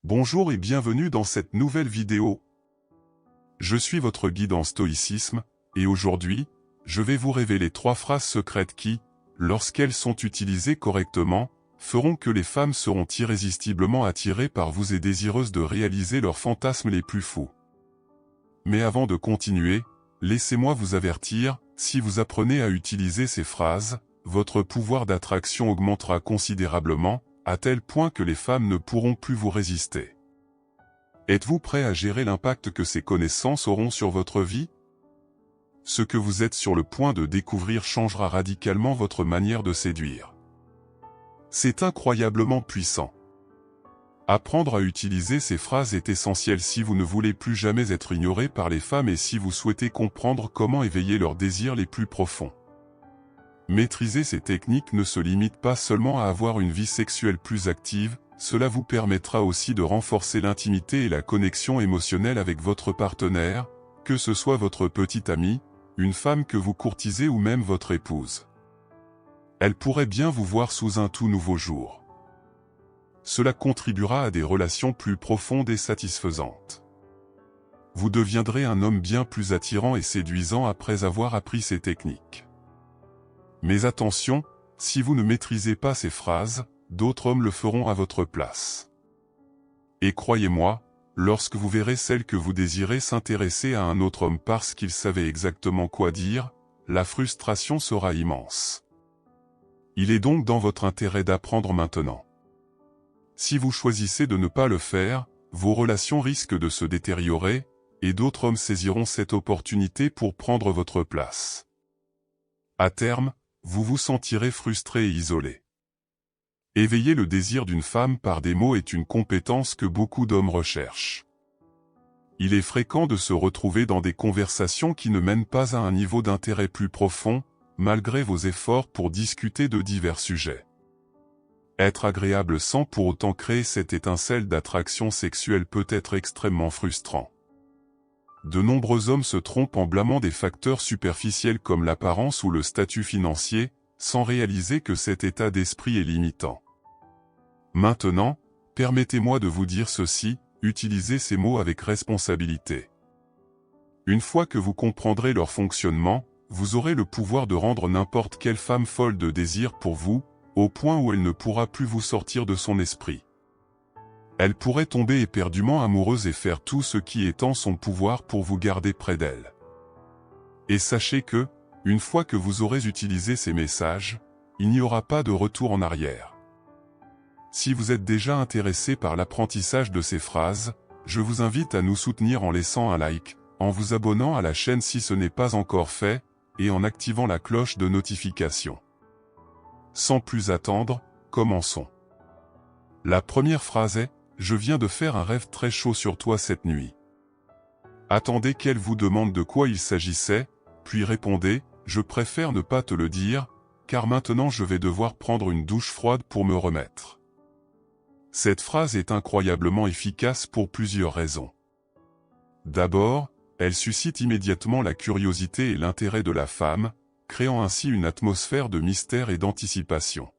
Bonjour et bienvenue dans cette nouvelle vidéo. Je suis votre guide en stoïcisme, et aujourd'hui, je vais vous révéler 3 phrases secrètes qui, lorsqu'elles sont utilisées correctement, feront que les femmes seront irrésistiblement attirées par vous et désireuses de réaliser leurs fantasmes les plus fous. Mais avant de continuer, laissez-moi vous avertir, si vous apprenez à utiliser ces phrases, votre pouvoir d'attraction augmentera considérablement, à tel point que les femmes ne pourront plus vous résister. Êtes-vous prêt à gérer l'impact que ces connaissances auront sur votre vie? Ce que vous êtes sur le point de découvrir changera radicalement votre manière de séduire. C'est incroyablement puissant. Apprendre à utiliser ces phrases est essentiel si vous ne voulez plus jamais être ignoré par les femmes et si vous souhaitez comprendre comment éveiller leurs désirs les plus profonds. Maîtriser ces techniques ne se limite pas seulement à avoir une vie sexuelle plus active, cela vous permettra aussi de renforcer l'intimité et la connexion émotionnelle avec votre partenaire, que ce soit votre petite amie, une femme que vous courtisez ou même votre épouse. Elle pourrait bien vous voir sous un tout nouveau jour. Cela contribuera à des relations plus profondes et satisfaisantes. Vous deviendrez un homme bien plus attirant et séduisant après avoir appris ces techniques. Mais attention, si vous ne maîtrisez pas ces phrases, d'autres hommes le feront à votre place. Et croyez-moi, lorsque vous verrez celle que vous désirez s'intéresser à un autre homme parce qu'il savait exactement quoi dire, la frustration sera immense. Il est donc dans votre intérêt d'apprendre maintenant. Si vous choisissez de ne pas le faire, vos relations risquent de se détériorer, et d'autres hommes saisiront cette opportunité pour prendre votre place. À terme, vous vous sentirez frustré et isolé. Éveiller le désir d'une femme par des mots est une compétence que beaucoup d'hommes recherchent. Il est fréquent de se retrouver dans des conversations qui ne mènent pas à un niveau d'intérêt plus profond, malgré vos efforts pour discuter de divers sujets. Être agréable sans pour autant créer cette étincelle d'attraction sexuelle peut être extrêmement frustrant. De nombreux hommes se trompent en blâmant des facteurs superficiels comme l'apparence ou le statut financier, sans réaliser que cet état d'esprit est limitant. Maintenant, permettez-moi de vous dire ceci, utilisez ces mots avec responsabilité. Une fois que vous comprendrez leur fonctionnement, vous aurez le pouvoir de rendre n'importe quelle femme folle de désir pour vous, au point où elle ne pourra plus vous sortir de son esprit. Elle pourrait tomber éperdument amoureuse et faire tout ce qui est en son pouvoir pour vous garder près d'elle. Et sachez que, une fois que vous aurez utilisé ces messages, il n'y aura pas de retour en arrière. Si vous êtes déjà intéressé par l'apprentissage de ces phrases, je vous invite à nous soutenir en laissant un like, en vous abonnant à la chaîne si ce n'est pas encore fait, et en activant la cloche de notification. Sans plus attendre, commençons. La première phrase est: je viens de faire un rêve très chaud sur toi cette nuit. Attendez qu'elle vous demande de quoi il s'agissait, puis répondez: je préfère ne pas te le dire, car maintenant je vais devoir prendre une douche froide pour me remettre. Cette phrase est incroyablement efficace pour plusieurs raisons. D'abord, elle suscite immédiatement la curiosité et l'intérêt de la femme, créant ainsi une atmosphère de mystère et d'anticipation.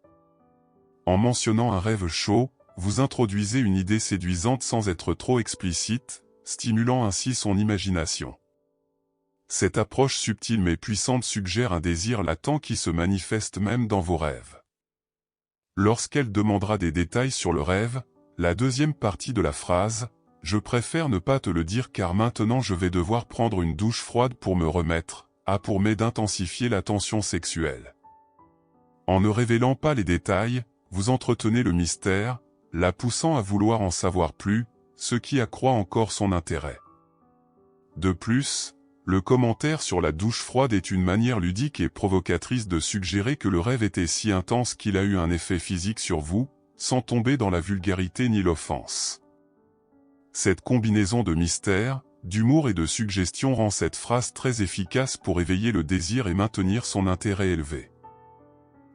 En mentionnant un rêve chaud, vous introduisez une idée séduisante sans être trop explicite, stimulant ainsi son imagination. Cette approche subtile mais puissante suggère un désir latent qui se manifeste même dans vos rêves. Lorsqu'elle demandera des détails sur le rêve, la deuxième partie de la phrase « je préfère ne pas te le dire car maintenant je vais devoir prendre une douche froide pour me remettre » a pour mais d'intensifier la tension sexuelle. En ne révélant pas les détails, vous entretenez le mystère, la poussant à vouloir en savoir plus, ce qui accroît encore son intérêt. De plus, le commentaire sur la douche froide est une manière ludique et provocatrice de suggérer que le rêve était si intense qu'il a eu un effet physique sur vous, sans tomber dans la vulgarité ni l'offense. Cette combinaison de mystère, d'humour et de suggestion rend cette phrase très efficace pour éveiller le désir et maintenir son intérêt élevé.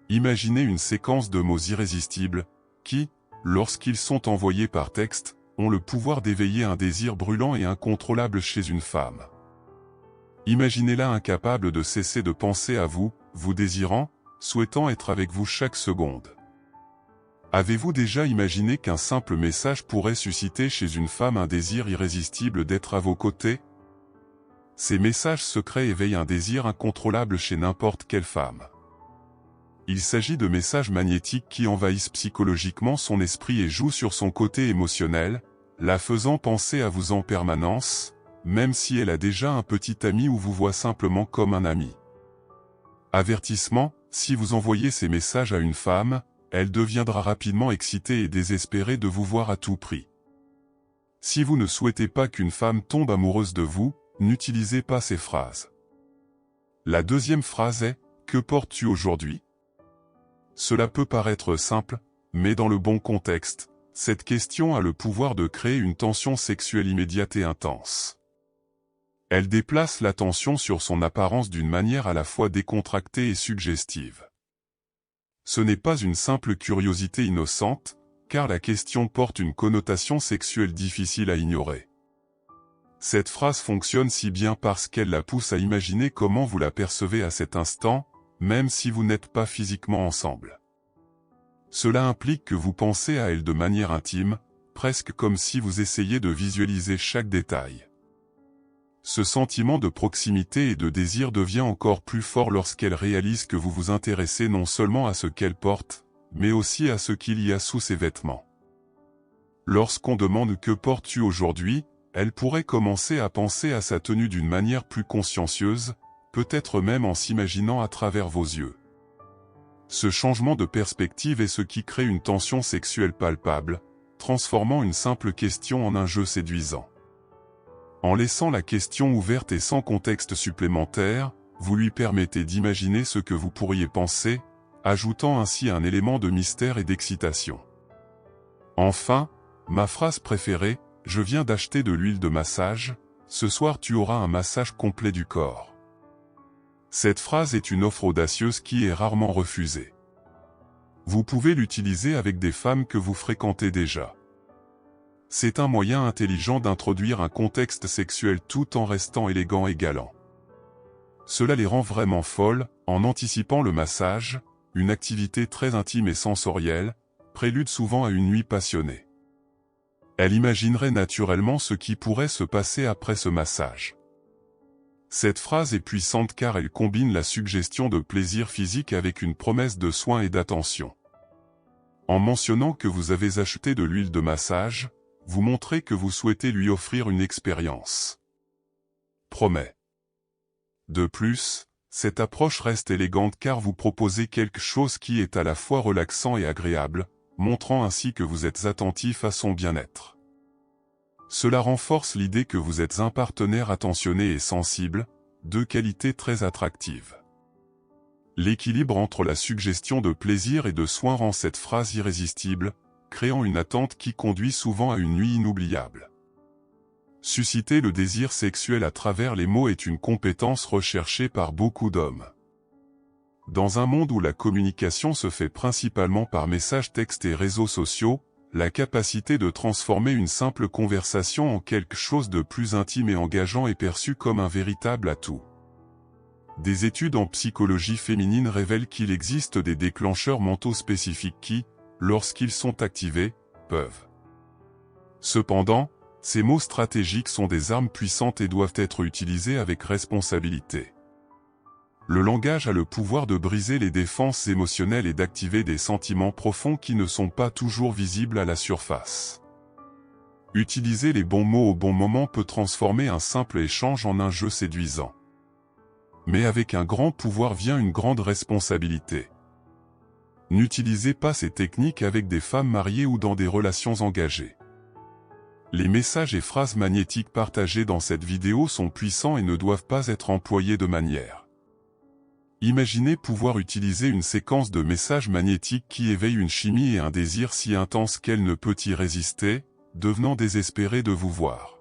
Imaginez une séquence de mots irrésistibles, qui, lorsqu'ils sont envoyés par texte, ont le pouvoir d'éveiller un désir brûlant et incontrôlable chez une femme. Imaginez-la incapable de cesser de penser à vous, vous désirant, souhaitant être avec vous chaque seconde. Avez-vous déjà imaginé qu'un simple message pourrait susciter chez une femme un désir irrésistible d'être à vos côtés? Ces messages secrets éveillent un désir incontrôlable chez n'importe quelle femme. Il s'agit de messages magnétiques qui envahissent psychologiquement son esprit et jouent sur son côté émotionnel, la faisant penser à vous en permanence, même si elle a déjà un petit ami ou vous voit simplement comme un ami. Avertissement, si vous envoyez ces messages à une femme, elle deviendra rapidement excitée et désespérée de vous voir à tout prix. Si vous ne souhaitez pas qu'une femme tombe amoureuse de vous, n'utilisez pas ces phrases. La deuxième phrase est « Que portes-tu aujourd'hui ?» Cela peut paraître simple, mais dans le bon contexte, cette question a le pouvoir de créer une tension sexuelle immédiate et intense. Elle déplace l'attention sur son apparence d'une manière à la fois décontractée et suggestive. Ce n'est pas une simple curiosité innocente, car la question porte une connotation sexuelle difficile à ignorer. Cette phrase fonctionne si bien parce qu'elle la pousse à imaginer comment vous la percevez à cet instant, même si vous n'êtes pas physiquement ensemble. Cela implique que vous pensez à elle de manière intime, presque comme si vous essayiez de visualiser chaque détail. Ce sentiment de proximité et de désir devient encore plus fort lorsqu'elle réalise que vous vous intéressez non seulement à ce qu'elle porte, mais aussi à ce qu'il y a sous ses vêtements. Lorsqu'on demande « Que portes-tu aujourd'hui ?», elle pourrait commencer à penser à sa tenue d'une manière plus consciencieuse, peut-être même en s'imaginant à travers vos yeux. Ce changement de perspective est ce qui crée une tension sexuelle palpable, transformant une simple question en un jeu séduisant. En laissant la question ouverte et sans contexte supplémentaire, vous lui permettez d'imaginer ce que vous pourriez penser, ajoutant ainsi un élément de mystère et d'excitation. Enfin, ma phrase préférée, « Je viens d'acheter de l'huile de massage, ce soir tu auras un massage complet du corps ». Cette phrase est une offre audacieuse qui est rarement refusée. Vous pouvez l'utiliser avec des femmes que vous fréquentez déjà. C'est un moyen intelligent d'introduire un contexte sexuel tout en restant élégant et galant. Cela les rend vraiment folles, en anticipant le massage, une activité très intime et sensorielle, prélude souvent à une nuit passionnée. Elle imaginerait naturellement ce qui pourrait se passer après ce massage. Cette phrase est puissante car elle combine la suggestion de plaisir physique avec une promesse de soin et d'attention. En mentionnant que vous avez acheté de l'huile de massage, vous montrez que vous souhaitez lui offrir une expérience. Promet. De plus, cette approche reste élégante car vous proposez quelque chose qui est à la fois relaxant et agréable, montrant ainsi que vous êtes attentif à son bien-être. Cela renforce l'idée que vous êtes un partenaire attentionné et sensible, deux qualités très attractives. L'équilibre entre la suggestion de plaisir et de soin rend cette phrase irrésistible, créant une attente qui conduit souvent à une nuit inoubliable. Susciter le désir sexuel à travers les mots est une compétence recherchée par beaucoup d'hommes. Dans un monde où la communication se fait principalement par messages textes et réseaux sociaux, la capacité de transformer une simple conversation en quelque chose de plus intime et engageant est perçue comme un véritable atout. Des études en psychologie féminine révèlent qu'il existe des déclencheurs mentaux spécifiques qui, lorsqu'ils sont activés, peuvent. Cependant, ces mots stratégiques sont des armes puissantes et doivent être utilisés avec responsabilité. Le langage a le pouvoir de briser les défenses émotionnelles et d'activer des sentiments profonds qui ne sont pas toujours visibles à la surface. Utiliser les bons mots au bon moment peut transformer un simple échange en un jeu séduisant. Mais avec un grand pouvoir vient une grande responsabilité. N'utilisez pas ces techniques avec des femmes mariées ou dans des relations engagées. Les messages et phrases magnétiques partagés dans cette vidéo sont puissants et ne doivent pas être employés de manière. Imaginez pouvoir utiliser une séquence de messages magnétiques qui éveille une chimie et un désir si intense qu'elle ne peut y résister, devenant désespérée de vous voir.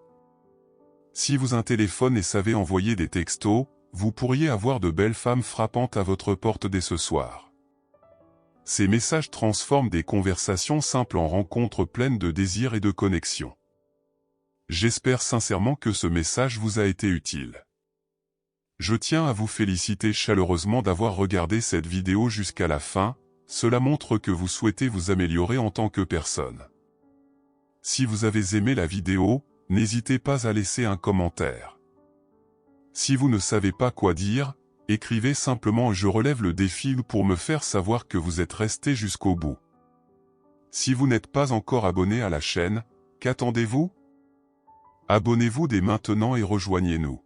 Si vous un téléphone et savez envoyer des textos, vous pourriez avoir de belles femmes frappantes à votre porte dès ce soir. Ces messages transforment des conversations simples en rencontres pleines de désir et de connexion. J'espère sincèrement que ce message vous a été utile. Je tiens à vous féliciter chaleureusement d'avoir regardé cette vidéo jusqu'à la fin. cela montre que vous souhaitez vous améliorer en tant que personne. Si vous avez aimé la vidéo, n'hésitez pas à laisser un commentaire. Si vous ne savez pas quoi dire, écrivez simplement « Je relève le défi » pour me faire savoir que vous êtes resté jusqu'au bout. Si vous n'êtes pas encore abonné à la chaîne, qu'attendez-vous? Abonnez-vous dès maintenant et rejoignez-nous.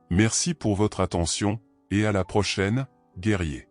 Merci pour votre attention, et à la prochaine, guerriers.